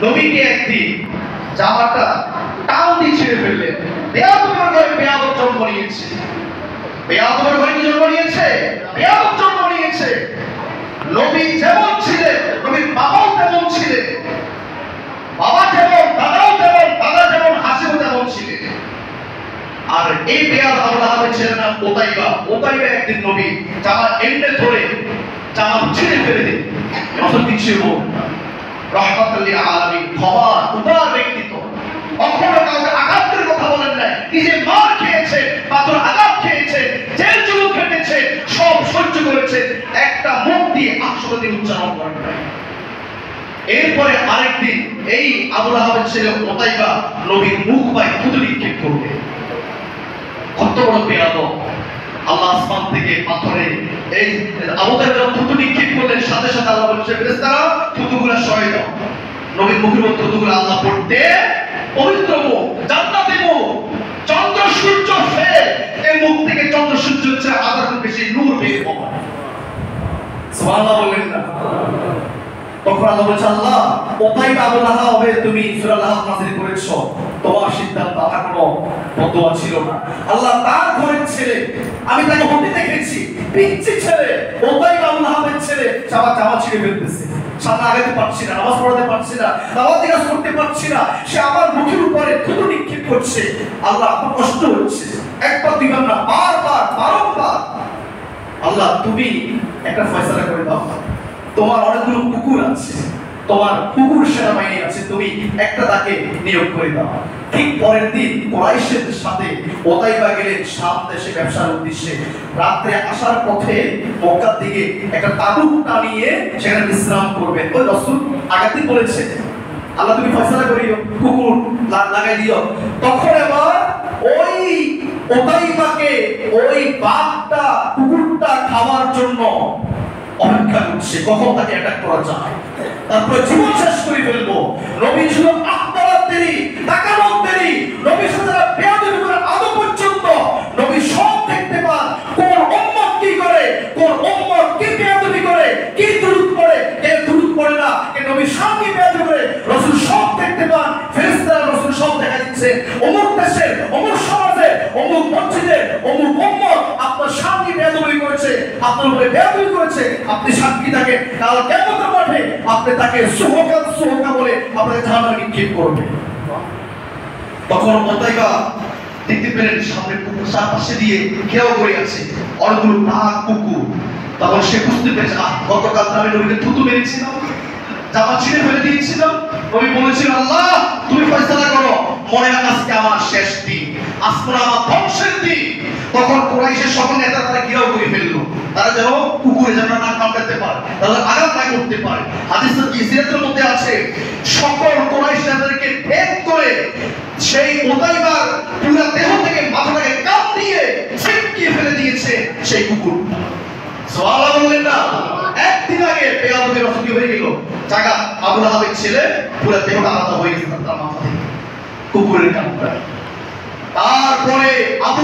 নবীকে একদিন জামাটা টান দিয়ে ছিঁড়ে ফেললেন। বেয়াদবের ঘরে বেয়াদব জন্ম নিয়েছে, বেয়াদবের ঘরে কি জন্ম নিয়েছে? বেয়াদব জন্ম নিয়েছে। নবী যেমন ছিলেন, নবীর বাবাও তেমন ছিলেন, বাবা যেমন দাদাও তেমন, দাদা যেমন হাসিবও তেমন ছিলেন। আর এই বেয়াদ আবু লাহাবের ছেলের নাম ওতাইবা। ওতাইবা একদিন নবী জামা এন্ডে ধরে জামা ছিঁড়ে ফেলে দিন। রাসূল কিছু রহমাতুল লিল আলামিন, ক্ষমা উদার ব্যক্তিত্ব, কখনো কাউকে আঘাতের কথা বলেন নাই। নিজে মার খেয়েছে, পাথর আঘাত খেয়েছে, জেল জুলুম খেটেছে, সব সহ্য করেছে, একটা মুখ দিয়ে 800 দিন উচ্চারণ করেন নাই। এরপরে আরেকদিন এই আবু লাহাবের ছেলে ওতাইবা নবীর মুখ পায় থুতু নিক্ষেপ করবে। কত বড় বেয়াদব! আল্লাহ আসমান থেকে পাথরে এই আবু তাহের থুতু নিক্ষেপ করলেন, সাথে সাথে আল্লাহ বলেছে ফেরেশতারা থুতুগুলো সরিয়ে দাও। নবীর মুখের মধ্যে থুতুগুলো আল্লাহ পড়তে পবিত্র মুখ, জান্নাতি মুখ, চন্দ্র সূর্য ফেল, এই মুখ থেকে চন্দ্র সূর্য হচ্ছে আবার বেশি নূর বের হয়। সুবহানাল্লাহ বলেন না? তখন আল্লাহ বলেছে, আল্লাহ ওতাইবা আবু লাহাবে তুমি সূরা লাহাব নাযিল করেছো, তোমার সিদ্ধান্ত আমার কোনো বদোয়া ছিল না। আল্লাহ তার ঘরের ছেলে, আমি তাকে হতে দেখেছি, পিচ্চি ছেলে ওতাইবা আবু লাহাবের ছেলে জামা ছিঁড়ে ফেলতেছে, সামনে আগাতে পারছি না, নামাজ পড়াতে পারছি না, দাওয়াত কাজ করতে পারছি না, সে আমার মুখের উপরে থুতু নিক্ষেপ করছে। আল্লাহ আমার কষ্ট হচ্ছে, একবার দুইবার না, বারবার বারংবার। আল্লাহ তুমি একটা ফয়সালা করে দাও, তোমার অনেকগুলো কুকুর আছে, তোমার কুকুর সেনাবাহিনী আছে, তুমি একটা তাকে নিয়োগ করে দাও। ঠিক পরের দিন কুরাইশের সাথে ওতাইবা গেলেন শাম দেশে ব্যবসার উদ্দেশ্যে। রাত্রে আসার পথে মক্কার দিকে একটা তাঁবু টানিয়ে সেখানে বিশ্রাম করবেন। ওই রাসূল আগাতে বলেছে, আল্লাহ তুমি ফয়সালা করিও, কুকুর লাগাই দিও। তখন এবার ওই ওতাইবাকে ওই বাঘটা কুকুরটা খাওয়ার জন্য অপেক্ষা করছে, কখন তাকে অ্যাটাক করা যায়, তারপরে জীবন শেষ করে ফেলবো। নবী ছিল আত্মার দেরি, তাকানোর দেরি, নবী সাথে বেয়াদবি করে আদৌ পর্যন্ত নবী সব দেখতে পান, কোন উম্মত কি করে, কোন উম্মত কি বেয়াদবি করে, কি দুরূদ পড়ে, কে দুরূদ পড়ে না, কে নবীর সামনে বেয়াদবি করে, রাসূল সব দেখতে পান। ফেরেশতারা রাসূল সব দেখা দিচ্ছে, অমুক দেশের, অমুক সমাজের, অমুক মসজিদের, অমুক উম্মত আপনার সামনে বেয়াদবি করেছে, আপনার উপরে বেয়াদবি করেছে, আপনি সাক্ষী থাকেন, কাল কিয়ামতের মাঠে আপনি তাকে সুহকা বলে আপনাকে জাহান্নামে নিক্ষেপ করবে। তখন ওতাইবা দেখতে পেলেন সামনে কুকুর চারপাশে দিয়ে ঘেরাও করে আছে অনেকগুলো বাঘ কুকুর। তখন সে বুঝতে পেরেছে, গতকাল আমি নবীকে থুতু মেরেছিলাম, জামা ছিঁড়ে ফেলে দিয়েছিলাম, নবী বলেছিল আল্লাহ তুমি ফয়সালা করো, মনে হয় আজকে আমার শেষ দিন, আজকে আমার ধ্বংসের দিন। তখন কুরাইশের সকল নেতারা তারা ঘেরাও করে ফেললো, তারা যেন কুকুরে যেন না কামড়াতে পারে, তারা আঘাত না করতে পারে। হাদিসের ইসরাতের মধ্যে আছে সকল কুরাইশ নেতাদেরকে ভেদ করে সেই ওতাইবার পুরো দেহ থেকে মাথাটাকে কাপ দিয়ে ছিটকিয়ে ফেলে দিয়েছে সেই কুকুর। সুবহানাল্লাহ বললেন না? একদিন আগে পেয়াদবের রসুল হয়ে গেল, জায়গা আবু লাহাবের ছেলে পুরো দেহটা আলাদা হয়ে গেছে তার মাথা থেকে কুকুরের কামড়ে। তারপরে আবু